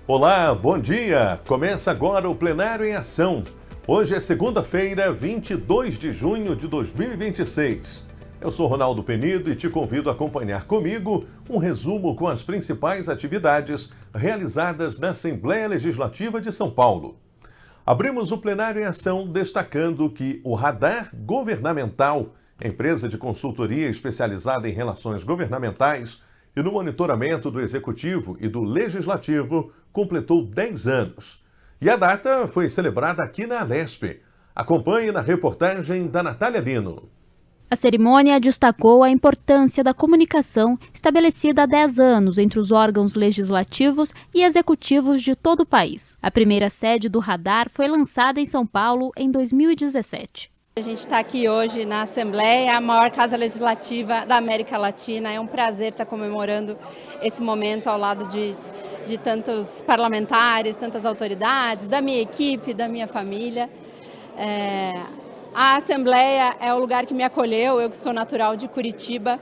Olá, bom dia! Começa agora o Plenário em Ação. Hoje é segunda-feira, 22 de junho de 2026. Eu sou Ronaldo Penido e te convido a acompanhar comigo um resumo com as principais atividades realizadas na Assembleia Legislativa de São Paulo. Abrimos o Plenário em Ação destacando que o Radar Governamental, empresa de consultoria especializada em relações governamentais e no monitoramento do Executivo e do Legislativo, completou 10 anos. E a data foi celebrada aqui na Alesp. Acompanhe na reportagem da Natália Lino. A cerimônia destacou a importância da comunicação estabelecida há 10 anos entre os órgãos legislativos e executivos de todo o país. A primeira sede do Radar foi lançada em São Paulo em 2017. A gente está aqui hoje na Assembleia, a maior casa legislativa da América Latina. É um prazer estar comemorando esse momento ao lado de tantos parlamentares, tantas autoridades, da minha equipe, da minha família. A Assembleia é o lugar que me acolheu, eu que sou natural de Curitiba,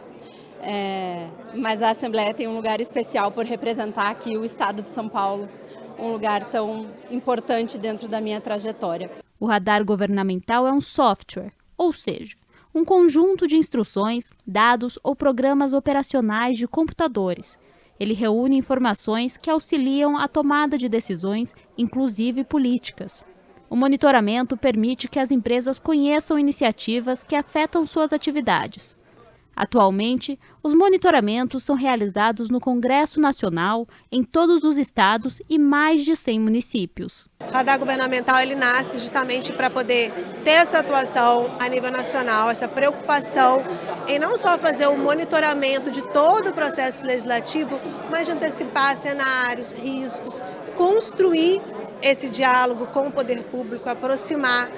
mas a Assembleia tem um lugar especial por representar aqui o estado de São Paulo, um lugar tão importante dentro da minha trajetória. O Radar Governamental é um software, ou seja, um conjunto de instruções, dados ou programas operacionais de computadores. Ele reúne informações que auxiliam a tomada de decisões, inclusive políticas. O monitoramento permite que as empresas conheçam iniciativas que afetam suas atividades. Atualmente, os monitoramentos são realizados no Congresso Nacional, em todos os estados e mais de 100 municípios. O Radar Governamental ele nasce justamente para poder ter essa atuação a nível nacional, essa preocupação em não só fazer o monitoramento de todo o processo legislativo, mas de antecipar cenários, riscos, construir esse diálogo com o poder público, aproximar,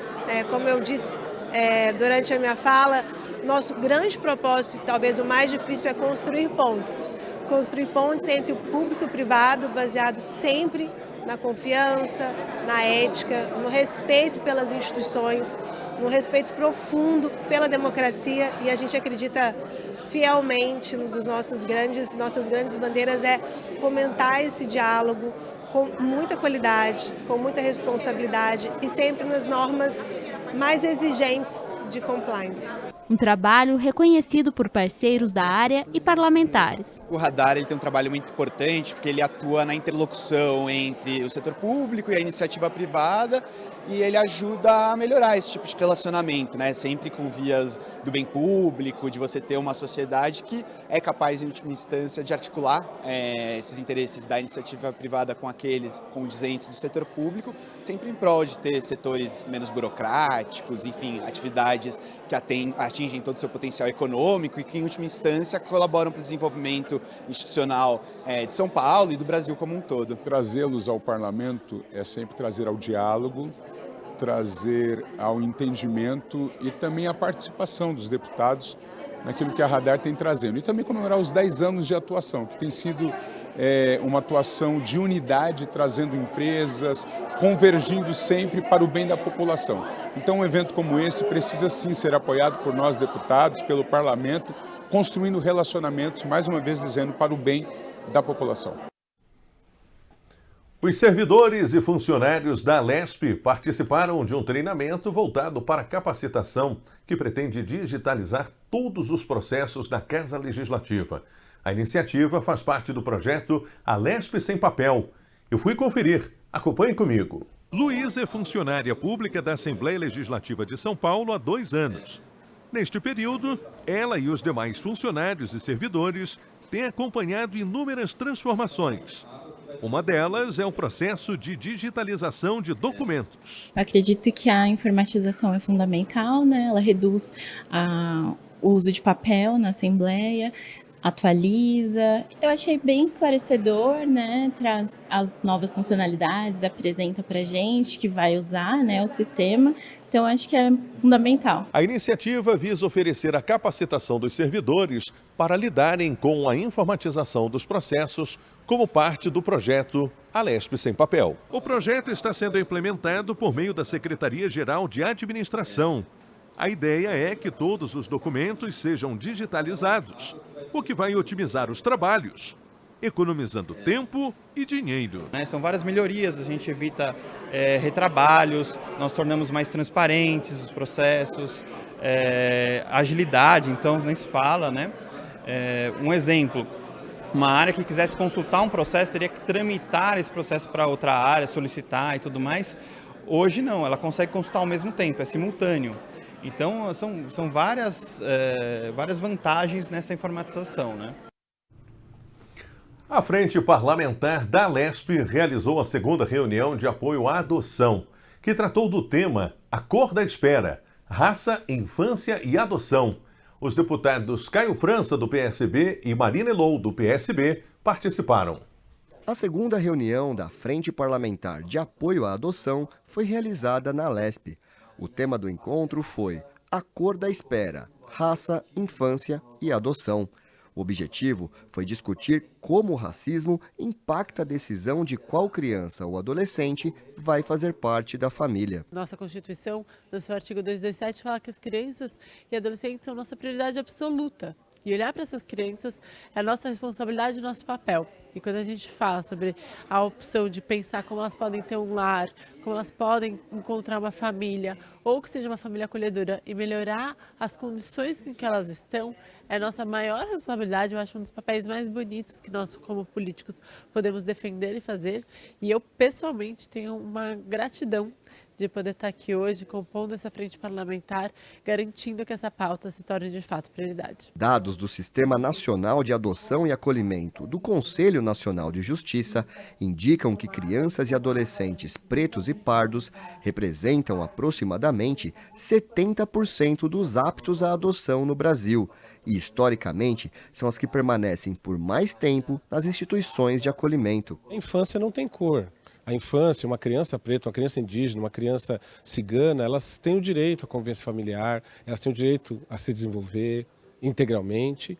como eu disse durante a minha fala, nosso grande propósito, e talvez o mais difícil, é construir pontes. Construir pontes entre o público e o privado, baseado sempre na confiança, na ética, no respeito pelas instituições, no respeito profundo pela democracia. E a gente acredita fielmente, uma das nossas grandes bandeiras é fomentar esse diálogo com muita qualidade, com muita responsabilidade e sempre nas normas mais exigentes de compliance. Um trabalho reconhecido por parceiros da área e parlamentares. O Radar ele tem um trabalho muito importante porque ele atua na interlocução entre o setor público e a iniciativa privada e ele ajuda a melhorar esse tipo de relacionamento, né? Sempre com vias do bem público, de você ter uma sociedade que é capaz, em última instância, de articular esses interesses da iniciativa privada com aqueles condizentes do setor público, sempre em prol de ter setores menos burocráticos, enfim, atividades que atingem todo o seu potencial econômico e que, em última instância, colaboram para o desenvolvimento institucional de São Paulo e do Brasil como um todo. Trazê-los ao parlamento é sempre trazer ao diálogo, trazer ao entendimento e também a participação dos deputados naquilo que a Radar tem trazendo. E também comemorar os 10 anos de atuação, que tem sido uma atuação de unidade, trazendo empresas, convergindo sempre para o bem da população. Então, um evento como esse precisa sim ser apoiado por nós deputados, pelo parlamento, construindo relacionamentos, mais uma vez dizendo, para o bem da população. Os servidores e funcionários da Alesp participaram de um treinamento voltado para capacitação que pretende digitalizar todos os processos da Casa Legislativa. A iniciativa faz parte do projeto Alesp Sem Papel. Eu fui conferir. Acompanhe comigo. Luísa é funcionária pública da Assembleia Legislativa de São Paulo há 2 anos. Neste período, ela e os demais funcionários e servidores têm acompanhado inúmeras transformações. Uma delas é o processo de digitalização de documentos. Acredito que a informatização é fundamental, né? Ela reduz o uso de papel na Assembleia, atualiza. Eu achei bem esclarecedor, né? Traz as novas funcionalidades, apresenta para a gente que vai usar, né, o sistema. Então, acho que é fundamental. A iniciativa visa oferecer a capacitação dos servidores para lidarem com a informatização dos processos como parte do projeto Alesp Sem Papel. O projeto está sendo implementado por meio da Secretaria-Geral de Administração. A ideia é que todos os documentos sejam digitalizados, o que vai otimizar os trabalhos. economizando tempo e dinheiro. São várias melhorias, a gente evita retrabalhos, nós tornamos mais transparentes os processos, agilidade, então nem se fala, né? Um exemplo, uma área que quisesse consultar um processo teria que tramitar esse processo para outra área, solicitar e tudo mais. Hoje não, ela consegue consultar ao mesmo tempo, é simultâneo. Então são várias vantagens nessa informatização, né? A Frente Parlamentar da Alesp realizou a segunda reunião de apoio à adoção, que tratou do tema A Cor da Espera, Raça, Infância e Adoção. Os deputados Caio França, do PSB, e Marina Elou, do PSB, participaram. A segunda reunião da Frente Parlamentar de Apoio à Adoção foi realizada na Alesp. O tema do encontro foi A Cor da Espera, Raça, Infância e Adoção. O objetivo foi discutir como o racismo impacta a decisão de qual criança ou adolescente vai fazer parte da família. Nossa Constituição, no seu artigo 227, fala que as crianças e adolescentes são nossa prioridade absoluta. E olhar para essas crianças é a nossa responsabilidade e nosso papel. E quando a gente fala sobre a opção de pensar como elas podem ter um lar, como elas podem encontrar uma família, ou que seja uma família acolhedora, e melhorar as condições em que elas estão, é nossa maior responsabilidade. Eu acho um dos papéis mais bonitos que nós, como políticos, podemos defender e fazer. E eu, pessoalmente, tenho uma gratidão de poder estar aqui hoje, compondo essa frente parlamentar, garantindo que essa pauta se torne de fato prioridade. Dados do Sistema Nacional de Adoção e Acolhimento do Conselho Nacional de Justiça indicam que crianças e adolescentes pretos e pardos representam aproximadamente 70% dos aptos à adoção no Brasil e, historicamente, são as que permanecem por mais tempo nas instituições de acolhimento. A infância não tem cor. A infância, uma criança preta, uma criança indígena, uma criança cigana, elas têm o direito à convivência familiar, elas têm o direito a se desenvolver integralmente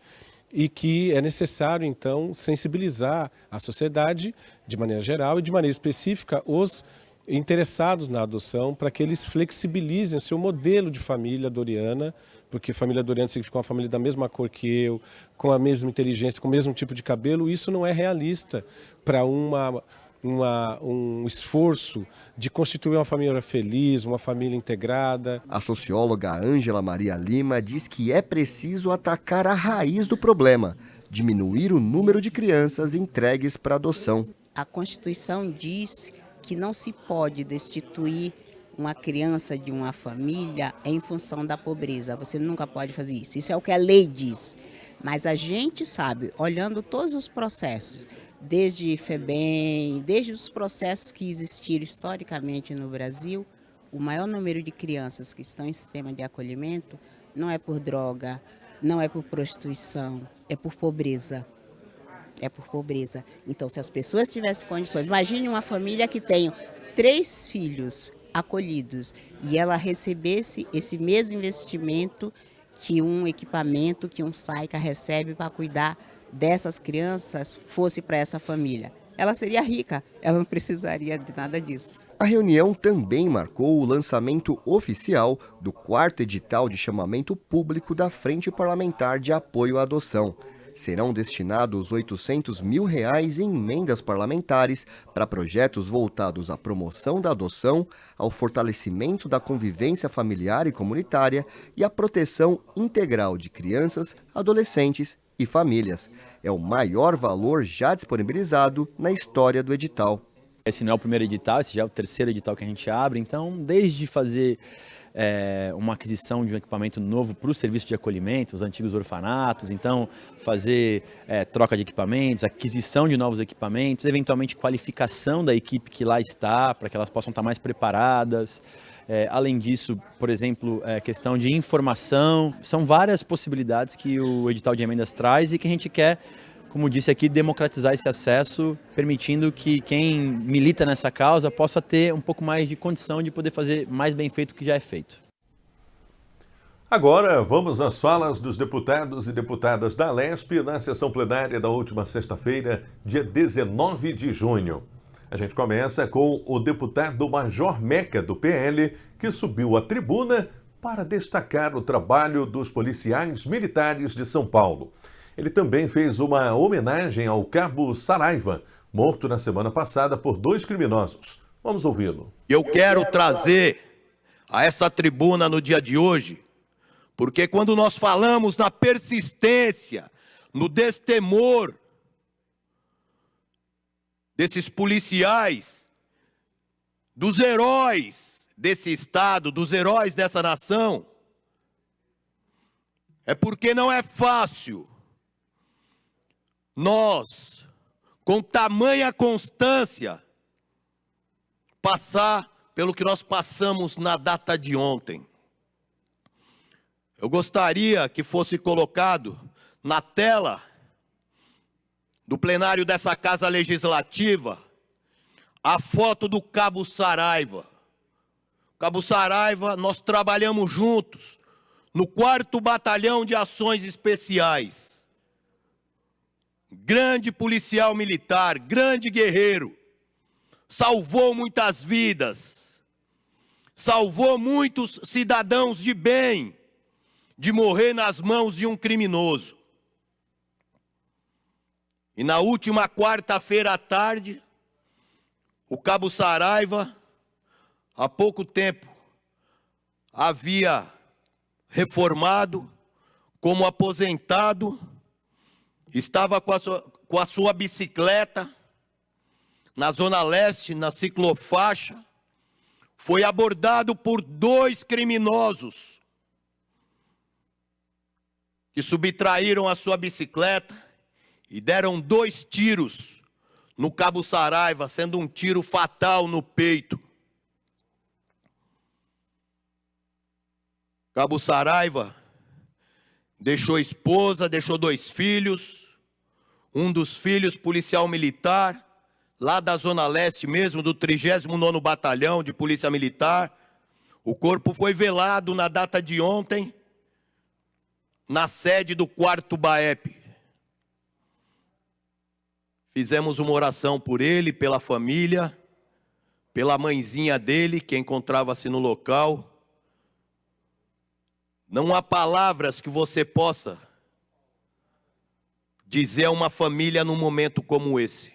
e que é necessário, então, sensibilizar a sociedade de maneira geral e de maneira específica os interessados na adoção para que eles flexibilizem o seu modelo de família doriana, porque família doriana significa uma família da mesma cor que eu, com a mesma inteligência, com o mesmo tipo de cabelo. Isso não é realista para um esforço de constituir uma família feliz, uma família integrada. A socióloga Ângela Maria Lima diz que é preciso atacar a raiz do problema, diminuir o número de crianças entregues para adoção. A Constituição diz que não se pode destituir uma criança de uma família em função da pobreza. Você nunca pode fazer isso. Isso é o que a lei diz. Mas a gente sabe, olhando todos os processos, desde FEBEM, desde os processos que existiram historicamente no Brasil, o maior número de crianças que estão em sistema de acolhimento não é por droga, não é por prostituição, é por pobreza. É por pobreza. Então, se as pessoas tivessem condições, imagine uma família que tem 3 filhos acolhidos e ela recebesse esse mesmo investimento que um equipamento, que um SAICA recebe para cuidar dessas crianças, fosse para essa família. Ela seria rica, ela não precisaria de nada disso. A reunião também marcou o lançamento oficial do 4º edital de chamamento público da Frente Parlamentar de Apoio à Adoção. Serão destinados R$ 800 mil em emendas parlamentares para projetos voltados à promoção da adoção, ao fortalecimento da convivência familiar e comunitária e à proteção integral de crianças, adolescentes e famílias. É o maior valor já disponibilizado na história do edital. Esse não é o primeiro edital, esse já é o 3º edital que a gente abre, então desde fazer uma aquisição de um equipamento novo para o serviço de acolhimento, os antigos orfanatos, então fazer troca de equipamentos, aquisição de novos equipamentos, eventualmente qualificação da equipe que lá está, para que elas possam estar mais preparadas. Além disso, por exemplo, questão de informação, são várias possibilidades que o edital de emendas traz e que a gente quer, como disse aqui, democratizar esse acesso, permitindo que quem milita nessa causa possa ter um pouco mais de condição de poder fazer mais bem feito o que já é feito. Agora, vamos às falas dos deputados e deputadas da Alesp na sessão plenária da última sexta-feira, dia 19 de junho. A gente começa com o deputado Major Meca, do PL, que subiu à tribuna para destacar o trabalho dos policiais militares de São Paulo. Ele também fez uma homenagem ao Cabo Saraiva, morto na semana passada por 2 criminosos. Vamos ouvi-lo. Eu quero trazer a essa tribuna no dia de hoje, porque quando nós falamos na persistência, no destemor desses policiais, dos heróis desse Estado, dos heróis dessa nação, é porque não é fácil nós, com tamanha constância, passar pelo que nós passamos na data de ontem. Eu gostaria que fosse colocado na tela do plenário dessa Casa Legislativa a foto do Cabo Saraiva. Cabo Saraiva, nós trabalhamos juntos no 4º Batalhão de Ações Especiais. Grande policial militar, grande guerreiro, salvou muitas vidas, salvou muitos cidadãos de bem de morrer nas mãos de um criminoso. E na última quarta-feira à tarde, o Cabo Saraiva, há pouco tempo, havia reformado, como aposentado, estava com a sua bicicleta na Zona Leste, na ciclofaixa, foi abordado por 2 criminosos que subtraíram a sua bicicleta e deram 2 tiros no Cabo Saraiva, sendo um tiro fatal no peito. Cabo Saraiva deixou esposa, deixou 2 filhos, um dos filhos policial militar, lá da Zona Leste mesmo, do 39º Batalhão de Polícia Militar. O corpo foi velado na data de ontem, na sede do 4º BAEP. Fizemos uma oração por ele, pela família, pela mãezinha dele, que encontrava-se no local. Não há palavras que você possa dizer a uma família num momento como esse.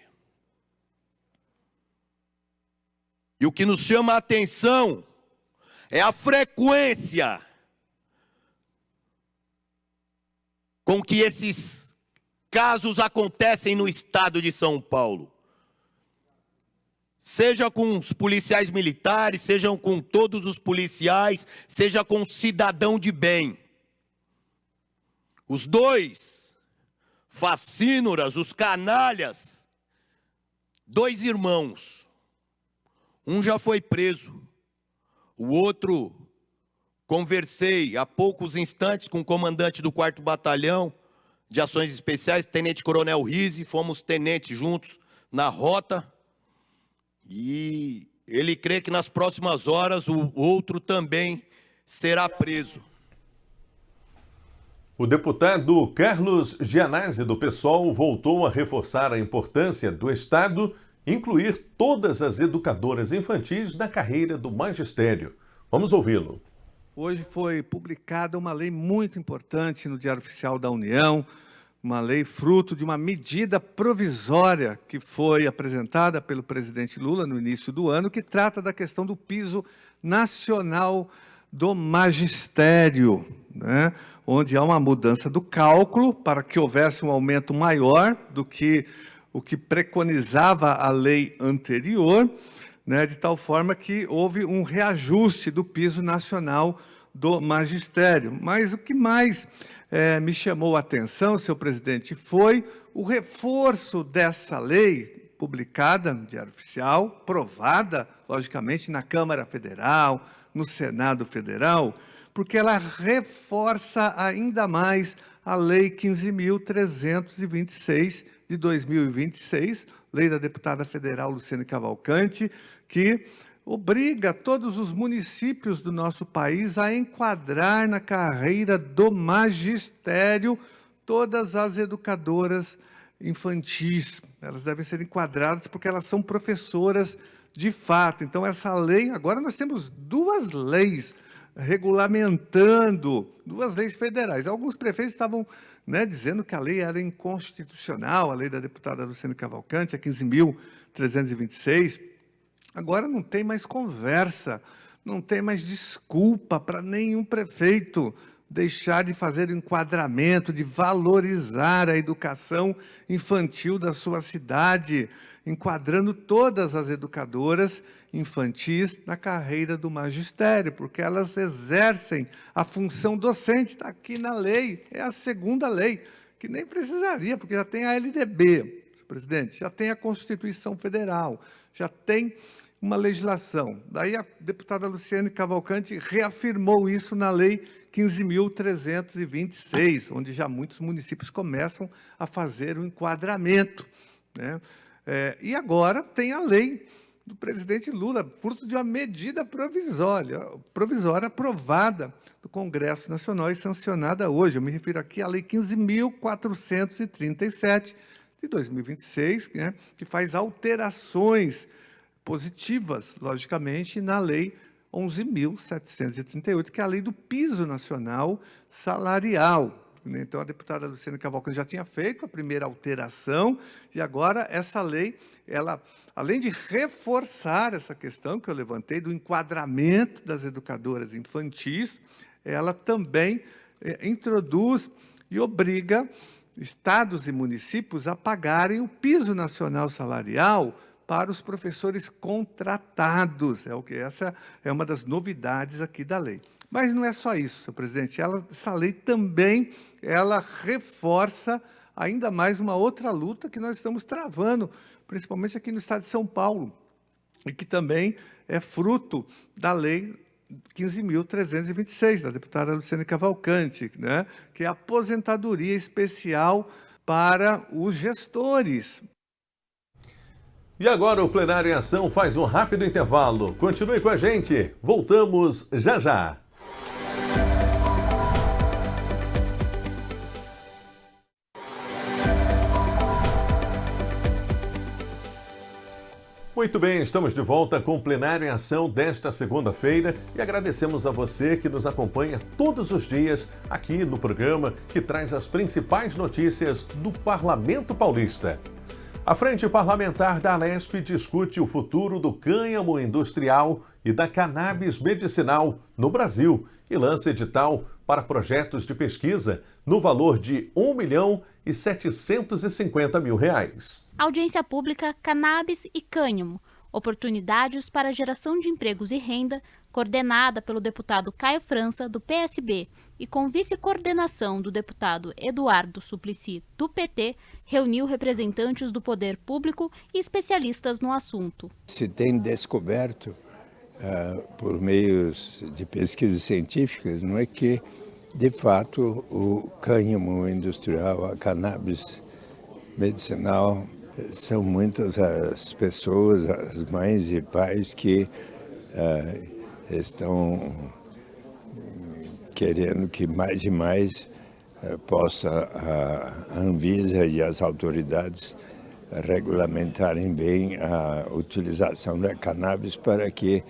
E o que nos chama a atenção é a frequência com que esses casos acontecem no estado de São Paulo. Seja com os policiais militares, sejam com todos os policiais, seja com o cidadão de bem. Os 2 facínoras, os canalhas, 2 irmãos. Um já foi preso, o outro, conversei há poucos instantes com o comandante do 4º Batalhão de Ações Especiais, Tenente Coronel Rizzi, fomos tenentes juntos na rota, e ele crê que nas próximas horas o outro também será preso. O deputado Carlos Gianazzi, do PSOL, voltou a reforçar a importância do Estado incluir todas as educadoras infantis na carreira do magistério. Vamos ouvi-lo. Hoje foi publicada uma lei muito importante no Diário Oficial da União, uma lei fruto de uma medida provisória que foi apresentada pelo presidente Lula no início do ano, que trata da questão do piso nacional do magistério, né? Onde há uma mudança do cálculo para que houvesse um aumento maior do que o que preconizava a lei anterior, né? De tal forma que houve um reajuste do piso nacional do magistério. Mas o que mais me chamou a atenção, senhor presidente, foi o reforço dessa lei publicada no Diário Oficial, provada, logicamente, na Câmara Federal, no Senado Federal, porque ela reforça ainda mais a Lei 15.326 de 2026, lei da deputada federal Luciane Cavalcante, que obriga todos os municípios do nosso país a enquadrar na carreira do magistério todas as educadoras infantis. Elas devem ser enquadradas porque elas são professoras de fato. Então, essa lei, agora nós temos 2 leis regulamentando 2 leis federais. Alguns prefeitos estavam, né, dizendo que a lei era inconstitucional, a lei da deputada Luciane Cavalcante, a 15.326. Agora não tem mais conversa, não tem mais desculpa para nenhum prefeito deixar de fazer o enquadramento, de valorizar a educação infantil da sua cidade, enquadrando todas as educadoras infantis na carreira do magistério, porque elas exercem a função docente, está aqui na lei, é a segunda lei, que nem precisaria, porque já tem a LDB, presidente, já tem a Constituição Federal, já tem uma legislação. Daí a deputada Luciane Cavalcante reafirmou isso na lei 15.326, onde já muitos municípios começam a fazer o enquadramento, né? E agora tem a lei do presidente Lula, fruto de uma medida provisória aprovada do Congresso Nacional e sancionada hoje. Eu me refiro aqui à Lei 15.437 de 2026, né, que faz alterações positivas, logicamente, na Lei 11.738, que é a Lei do Piso Nacional Salarial. Então, a deputada Luciane Cavalcante já tinha feito a primeira alteração, e agora essa lei, ela, além de reforçar essa questão que eu levantei, do enquadramento das educadoras infantis, ela também introduz e obriga estados e municípios a pagarem o piso nacional salarial para os professores contratados. Essa é uma das novidades aqui da lei. Mas não é só isso, senhor presidente. Essa lei também reforça ainda mais uma outra luta que nós estamos travando, principalmente aqui no estado de São Paulo, e que também é fruto da lei 15.326, da deputada Luciane Cavalcante, né, que é a aposentadoria especial para os gestores. E agora o Plenário em Ação faz um rápido intervalo. Continue com a gente. Voltamos já já. Muito bem, estamos de volta com o Plenário em Ação desta segunda-feira e agradecemos a você que nos acompanha todos os dias aqui no programa que traz as principais notícias do Parlamento Paulista. A Frente Parlamentar da Alesp discute o futuro do cânhamo industrial e da cannabis medicinal no Brasil e lança edital para projetos de pesquisa no valor de R$1.750.000. Audiência pública Cannabis e Cânhamo, oportunidades para geração de empregos e renda, coordenada pelo deputado Caio França, do PSB, e com vice-coordenação do deputado Eduardo Suplicy, do PT, reuniu representantes do poder público e especialistas no assunto. Se tem descoberto, por meios de pesquisas científicas, não é que, de fato, o cânhamo industrial, a cannabis medicinal, são muitas as pessoas, as mães e pais que estão querendo que mais e mais possa a Anvisa e as autoridades regulamentarem bem a utilização da cannabis para que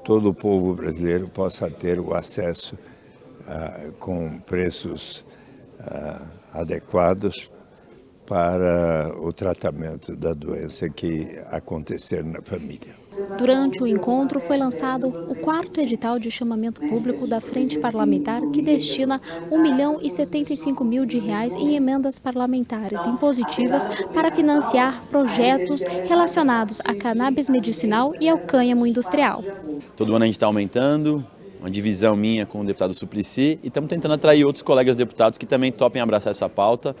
todo o povo brasileiro possa ter o acesso com preços adequados para o tratamento da doença que acontecer na família. Durante o encontro foi lançado o 4º edital de chamamento público da Frente Parlamentar, que destina R$1.075.000 em emendas parlamentares impositivas para financiar projetos relacionados à cannabis medicinal e ao cânhamo industrial. Todo ano a gente está aumentando, uma divisão minha com o deputado Suplicy, e estamos tentando atrair outros colegas deputados que também topem abraçar essa pauta.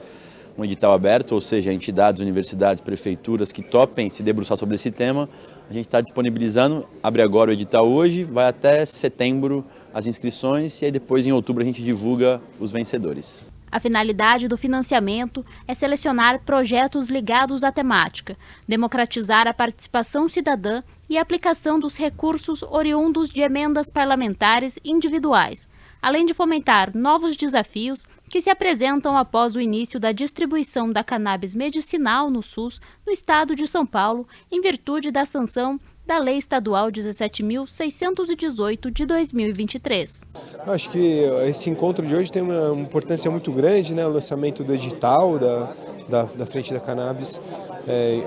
Um edital aberto, ou seja, entidades, universidades, prefeituras que topem se debruçar sobre esse tema. A gente está disponibilizando, abre agora o edital hoje, vai até setembro as inscrições e aí depois em outubro a gente divulga os vencedores. A finalidade do financiamento é selecionar projetos ligados à temática, democratizar a participação cidadã e a aplicação dos recursos oriundos de emendas parlamentares individuais, além de fomentar novos desafios que se apresentam após o início da distribuição da cannabis medicinal no SUS, no estado de São Paulo, em virtude da sanção da Lei Estadual 17.618 de 2023. Acho que esse encontro de hoje tem uma importância muito grande, né? O lançamento do edital da Frente da Cannabis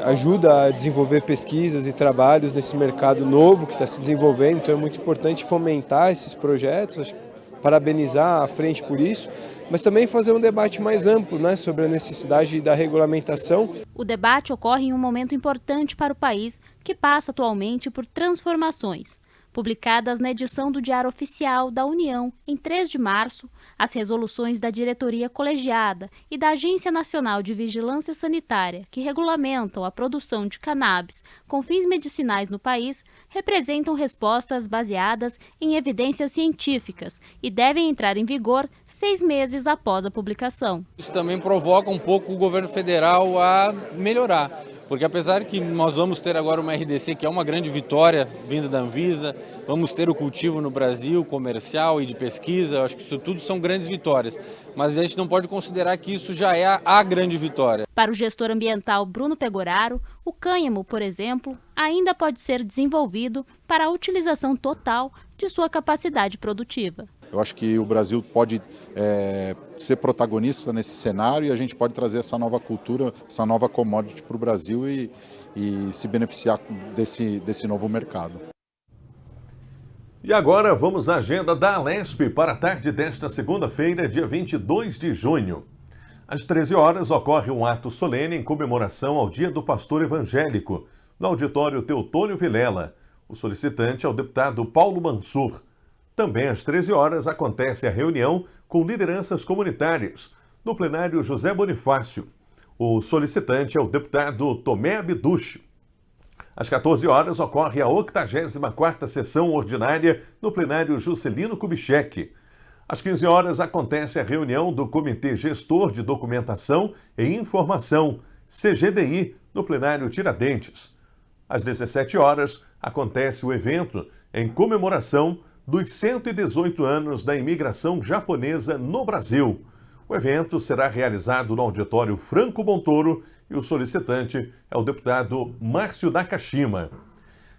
ajuda a desenvolver pesquisas e trabalhos nesse mercado novo que está se desenvolvendo, então é muito importante fomentar esses projetos, parabenizar a Frente por isso, mas também fazer um debate mais amplo, né, sobre a necessidade da regulamentação. O debate ocorre em um momento importante para o país, que passa atualmente por transformações. Publicadas na edição do Diário Oficial da União, em 3 de março, as resoluções da diretoria colegiada e da Agência Nacional de Vigilância Sanitária, que regulamentam a produção de cannabis com fins medicinais no país, representam respostas baseadas em evidências científicas e devem entrar em vigor 6 meses após a publicação. Isso também provoca um pouco o governo federal a melhorar. Porque apesar que nós vamos ter agora uma RDC, que é uma grande vitória vindo da Anvisa, vamos ter o cultivo no Brasil, comercial e de pesquisa, eu acho que isso tudo são grandes vitórias. Mas a gente não pode considerar que isso já é a grande vitória. Para o gestor ambiental Bruno Pegoraro, o cânhamo, por exemplo, ainda pode ser desenvolvido para a utilização total de sua capacidade produtiva. Eu acho que o Brasil pode ser protagonista nesse cenário e a gente pode trazer essa nova cultura, essa nova commodity para o Brasil e se beneficiar desse novo mercado. E agora vamos à agenda da Alesp para a tarde desta segunda-feira, dia 22 de junho. Às 13 horas ocorre um ato solene em comemoração ao Dia do Pastor Evangélico, no auditório Teotônio Vilela. O solicitante é o deputado Paulo Mansur. Também às 13 horas acontece a reunião com lideranças comunitárias, no plenário José Bonifácio. O solicitante é o deputado Tomé Abduch. Às 14 horas ocorre a 84ª sessão ordinária no plenário Juscelino Kubitschek. Às 15 horas acontece a reunião do Comitê Gestor de Documentação e Informação, CGDI, no plenário Tiradentes. Às 17 horas acontece o evento em comemoração dos 118 anos da imigração japonesa no Brasil. O evento será realizado no auditório Franco Montoro e o solicitante é o deputado Márcio Nakashima.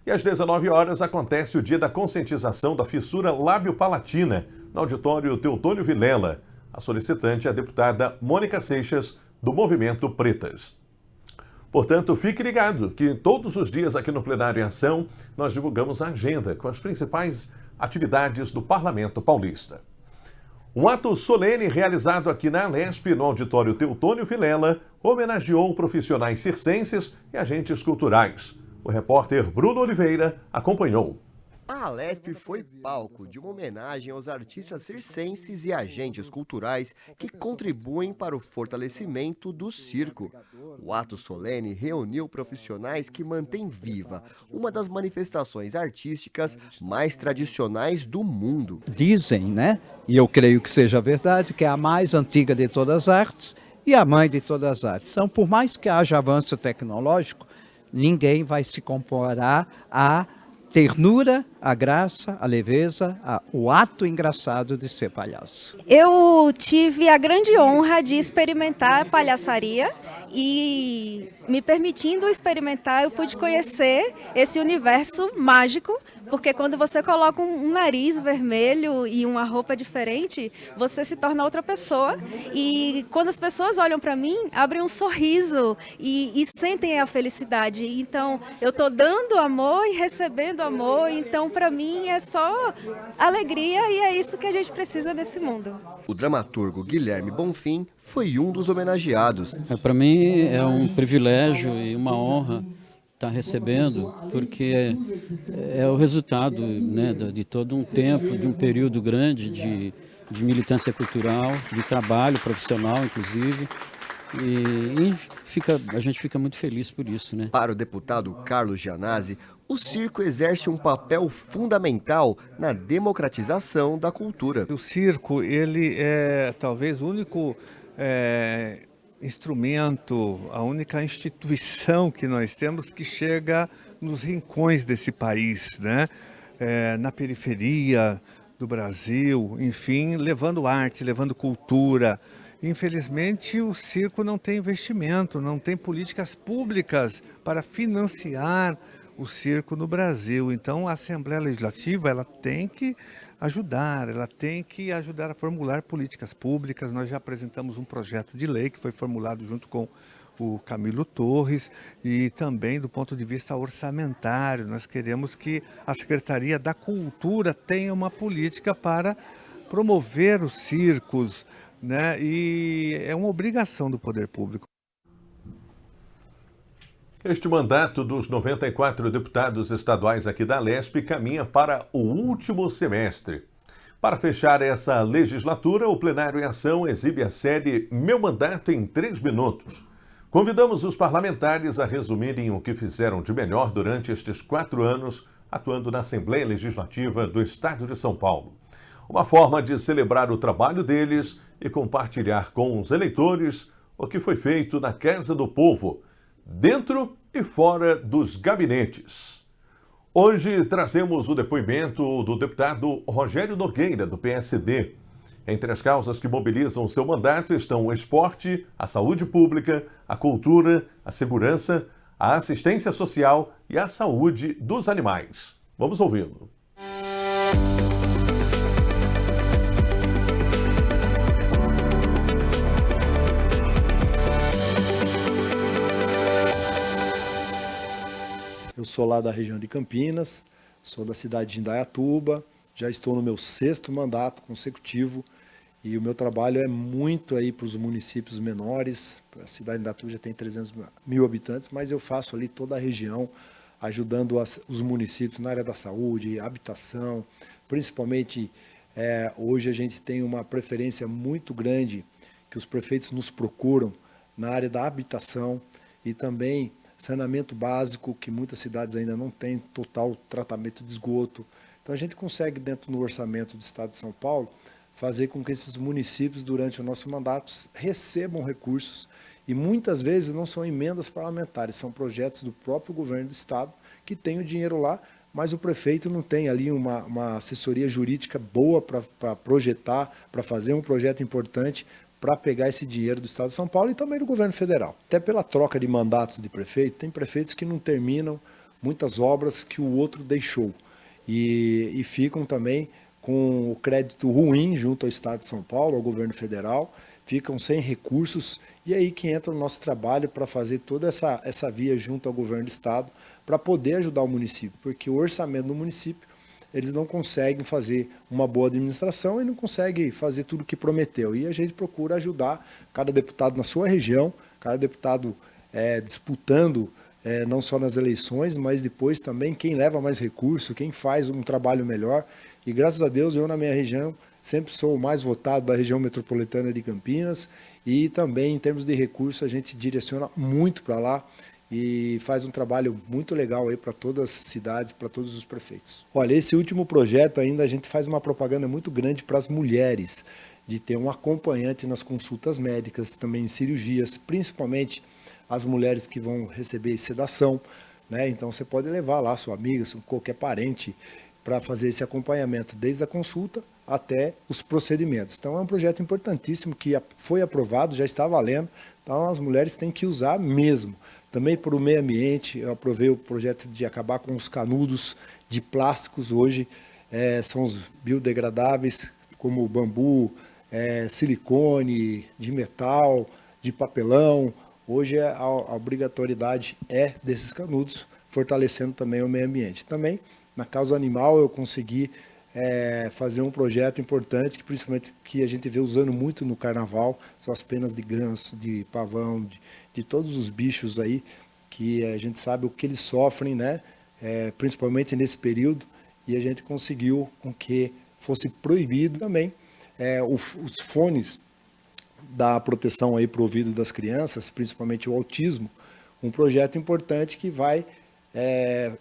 E às 19 horas acontece o dia da conscientização da fissura lábio-palatina no auditório Teotônio Vilela. A solicitante é a deputada Mônica Seixas, do Movimento Pretas. Portanto, fique ligado que todos os dias aqui no Plenário em Ação nós divulgamos a agenda com as principais atividades do Parlamento Paulista. Um ato solene realizado aqui na Alesp, no auditório Teotônio Vilela, homenageou profissionais circenses e agentes culturais. O repórter Bruno Oliveira acompanhou. A Alesp foi palco de uma homenagem aos artistas circenses e agentes culturais que contribuem para o fortalecimento do circo. O ato solene reuniu profissionais que mantêm viva uma das manifestações artísticas mais tradicionais do mundo. Dizem, né, e eu creio que seja verdade, que é a mais antiga de todas as artes e a mãe de todas as artes. Então, por mais que haja avanço tecnológico, ninguém vai se comparar a ternura, a graça, a leveza, o ato engraçado de ser palhaço. Eu tive a grande honra de experimentar palhaçaria e, me permitindo experimentar, eu pude conhecer esse universo mágico, porque quando você coloca um nariz vermelho e uma roupa diferente, você se torna outra pessoa. E quando as pessoas olham para mim, abrem um sorriso e sentem a felicidade. Então, eu estou dando amor e recebendo amor. Então, para mim, é só alegria e é isso que a gente precisa nesse mundo. O dramaturgo Guilherme Bonfim foi um dos homenageados. Para mim, é um privilégio e uma honra estar recebendo, porque é o resultado, né, de todo um tempo, de um período grande de militância cultural, de trabalho profissional, inclusive, e a gente fica muito feliz por isso, né? Para o deputado Carlos Gianazzi, o circo exerce um papel fundamental na democratização da cultura. O circo, ele é talvez o único instrumento, a única instituição que nós temos que chega nos rincões desse país, né? Na periferia do Brasil, enfim, levando arte, levando cultura. Infelizmente, o circo não tem investimento, não tem políticas públicas para financiar o circo no Brasil. Então, a Assembleia Legislativa ela tem que ajudar a formular políticas públicas. Nós já apresentamos um projeto de lei que foi formulado junto com o Camilo Torres e também do ponto de vista orçamentário. Nós queremos que a Secretaria da Cultura tenha uma política para promover os circos, né? E é uma obrigação do poder público. Este mandato dos 94 deputados estaduais aqui da Lesp caminha para o último semestre. Para fechar essa legislatura, o Plenário em Ação exibe a série Meu Mandato em 3 Minutos. Convidamos os parlamentares a resumirem o que fizeram de melhor durante estes 4 anos atuando na Assembleia Legislativa do Estado de São Paulo. Uma forma de celebrar o trabalho deles e compartilhar com os eleitores o que foi feito na Casa do Povo, dentro e fora dos gabinetes. Hoje trazemos o depoimento do deputado Rogério Nogueira, do PSD. Entre as causas que mobilizam o seu mandato estão o esporte, a saúde pública, a cultura, a segurança, a assistência social e a saúde dos animais. Vamos ouvi-lo. Eu sou lá da região de Campinas, sou da cidade de Indaiatuba, já estou no meu 6º mandato consecutivo e o meu trabalho é muito aí para os municípios menores. A cidade de Indaiatuba já tem 300 mil habitantes, mas eu faço ali toda a região, ajudando os municípios na área da saúde, habitação, principalmente hoje a gente tem uma preferência muito grande que os prefeitos nos procuram na área da habitação e também saneamento básico, que muitas cidades ainda não têm total tratamento de esgoto. Então a gente consegue, dentro do orçamento do Estado de São Paulo, fazer com que esses municípios, durante o nosso mandato, recebam recursos e muitas vezes não são emendas parlamentares, são projetos do próprio governo do Estado que tem o dinheiro lá, mas o prefeito não tem ali uma assessoria jurídica boa para projetar, para fazer um projeto importante, para pegar esse dinheiro do Estado de São Paulo e também do governo federal. Até pela troca de mandatos de prefeito, tem prefeitos que não terminam muitas obras que o outro deixou e ficam também com o crédito ruim junto ao Estado de São Paulo, ao governo federal, ficam sem recursos e aí que entra o nosso trabalho para fazer toda essa via junto ao governo do Estado para poder ajudar o município, porque o orçamento do município eles não conseguem fazer uma boa administração e não conseguem fazer tudo o que prometeu. E a gente procura ajudar cada deputado na sua região, cada deputado disputando não só nas eleições, mas depois também quem leva mais recurso, quem faz um trabalho melhor. E graças a Deus eu na minha região sempre sou o mais votado da região metropolitana de Campinas e também em termos de recurso a gente direciona muito para lá e faz um trabalho muito legal aí para todas as cidades, para todos os prefeitos. Olha, esse último projeto ainda a gente faz uma propaganda muito grande para as mulheres, de ter um acompanhante nas consultas médicas, também em cirurgias, principalmente as mulheres que vão receber sedação, né? Então você pode levar lá sua amiga, qualquer parente, para fazer esse acompanhamento desde a consulta até os procedimentos. Então é um projeto importantíssimo que foi aprovado, já está valendo, então as mulheres têm que usar mesmo. Também para o meio ambiente, eu aprovei o projeto de acabar com os canudos de plásticos, hoje são os biodegradáveis, como o bambu, silicone, de metal, de papelão. Hoje a obrigatoriedade é desses canudos, fortalecendo também o meio ambiente. Também, na causa animal, eu consegui fazer um projeto importante, que principalmente que a gente vê usando muito no carnaval, são as penas de ganso, de pavão, de todos os bichos aí, que a gente sabe o que eles sofrem, né? Principalmente nesse período, e a gente conseguiu com que fosse proibido também os fones da proteção aí para o ouvido das crianças, principalmente o autismo, um projeto importante que vai...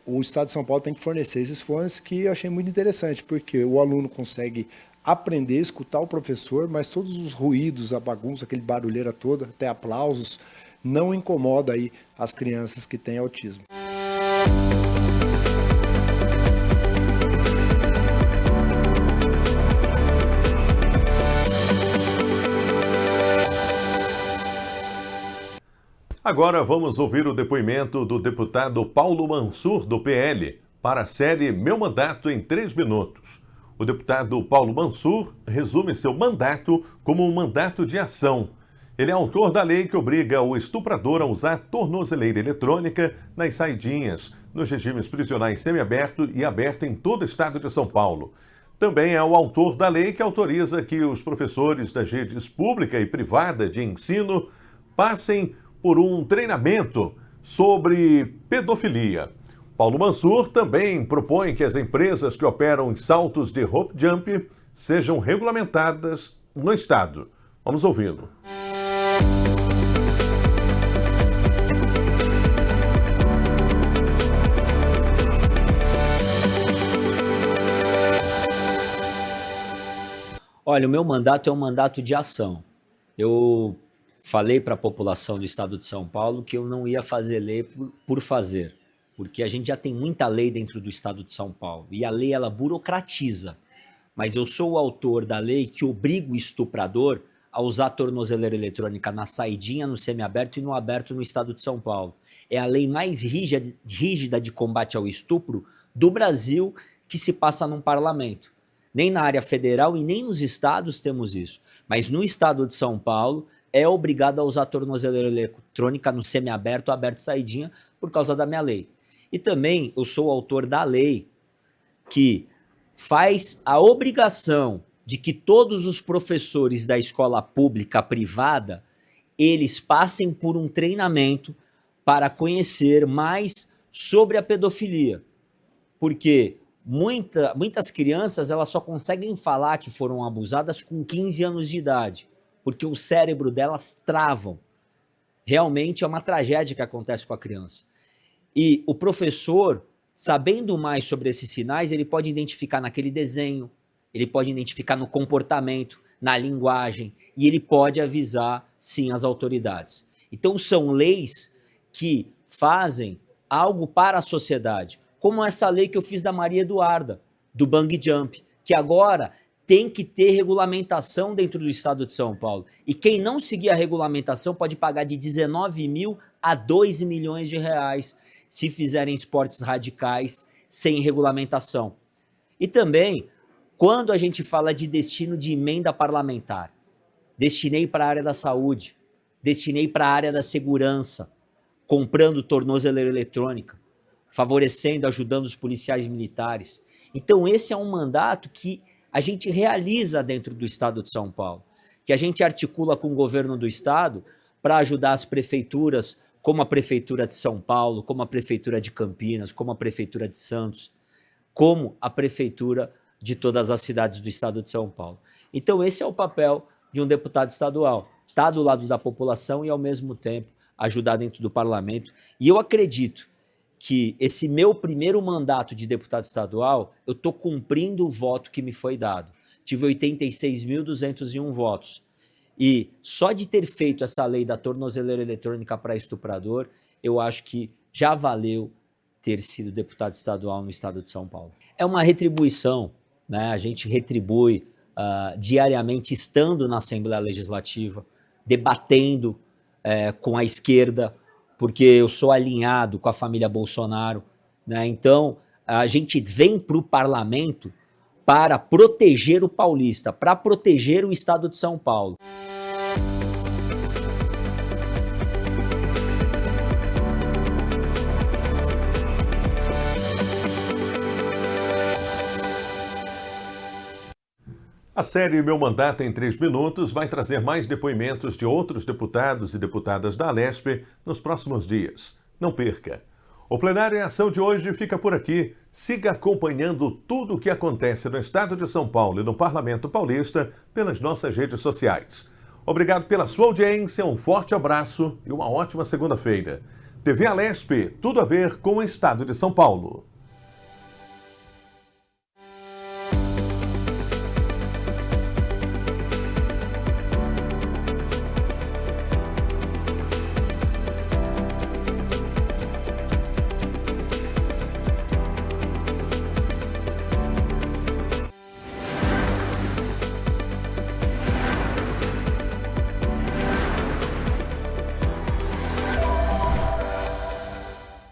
o Estado de São Paulo tem que fornecer esses fones, que eu achei muito interessante, porque o aluno consegue aprender, escutar o professor, mas todos os ruídos, a bagunça, aquele barulheira toda, até aplausos, não incomoda aí as crianças que têm autismo. Agora vamos ouvir o depoimento do deputado Paulo Mansur, do PL, para a série Meu Mandato em 3 Minutos. O deputado Paulo Mansur resume seu mandato como um mandato de ação. Ele é autor da lei que obriga o estuprador a usar tornozeleira eletrônica nas saidinhas, nos regimes prisionais semiaberto e aberto em todo o estado de São Paulo. Também é o autor da lei que autoriza que os professores das redes pública e privada de ensino passem por um treinamento sobre pedofilia. Paulo Mansur também propõe que as empresas que operam em saltos de rope jump sejam regulamentadas no estado. Vamos ouvi-lo. Olha, o meu mandato é um mandato de ação. Eu falei para a população do estado de São Paulo que eu não ia fazer lei por fazer, porque a gente já tem muita lei dentro do estado de São Paulo e a lei ela burocratiza. Mas eu sou o autor da lei que obriga o estuprador a usar tornozeleira eletrônica na saidinha, no semiaberto e no aberto no estado de São Paulo. É a lei mais rígida de combate ao estupro do Brasil que se passa num parlamento. Nem na área federal e nem nos estados temos isso. Mas no estado de São Paulo é obrigado a usar tornozeleira eletrônica no semiaberto, aberto e saidinha por causa da minha lei. E também eu sou o autor da lei que faz a obrigação de que todos os professores da escola pública privada, eles passem por um treinamento para conhecer mais sobre a pedofilia. Porque muitas crianças elas só conseguem falar que foram abusadas com 15 anos de idade, porque o cérebro delas travam. Realmente é uma tragédia que acontece com a criança. E o professor, sabendo mais sobre esses sinais, ele pode identificar naquele desenho, ele pode identificar no comportamento, na linguagem, e ele pode avisar, sim, as autoridades. Então são leis que fazem algo para a sociedade, como essa lei que eu fiz da Maria Eduarda, do bungee jump, que agora tem que ter regulamentação dentro do estado de São Paulo. E quem não seguir a regulamentação pode pagar de 19 mil a 2 milhões de reais se fizerem esportes radicais sem regulamentação. E também, quando a gente fala de destino de emenda parlamentar, destinei para a área da saúde, destinei para a área da segurança, comprando tornozeleira eletrônica, favorecendo, ajudando os policiais militares. Então esse é um mandato que a gente realiza dentro do estado de São Paulo, que a gente articula com o governo do estado para ajudar as prefeituras, como a prefeitura de São Paulo, como a prefeitura de Campinas, como a prefeitura de Santos, como a prefeitura de todas as cidades do estado de São Paulo. Então esse é o papel de um deputado estadual, estar do lado da população e ao mesmo tempo ajudar dentro do parlamento. E eu acredito que esse meu primeiro mandato de deputado estadual, eu estou cumprindo o voto que me foi dado. Tive 86.201 votos. E só de ter feito essa lei da tornozeleira eletrônica para estuprador, eu acho que já valeu ter sido deputado estadual no estado de São Paulo. É uma retribuição, né? A gente retribui diariamente estando na Assembleia Legislativa, debatendo com a esquerda, porque eu sou alinhado com a família Bolsonaro, né? Então a gente vem para o parlamento para proteger o paulista, para proteger o estado de São Paulo. A série Meu Mandato em 3 Minutos vai trazer mais depoimentos de outros deputados e deputadas da Alesp nos próximos dias. Não perca! O Plenário em Ação de hoje fica por aqui. Siga acompanhando tudo o que acontece no estado de São Paulo e no Parlamento Paulista pelas nossas redes sociais. Obrigado pela sua audiência, um forte abraço e uma ótima segunda-feira. TV Alesp, tudo a ver com o estado de São Paulo.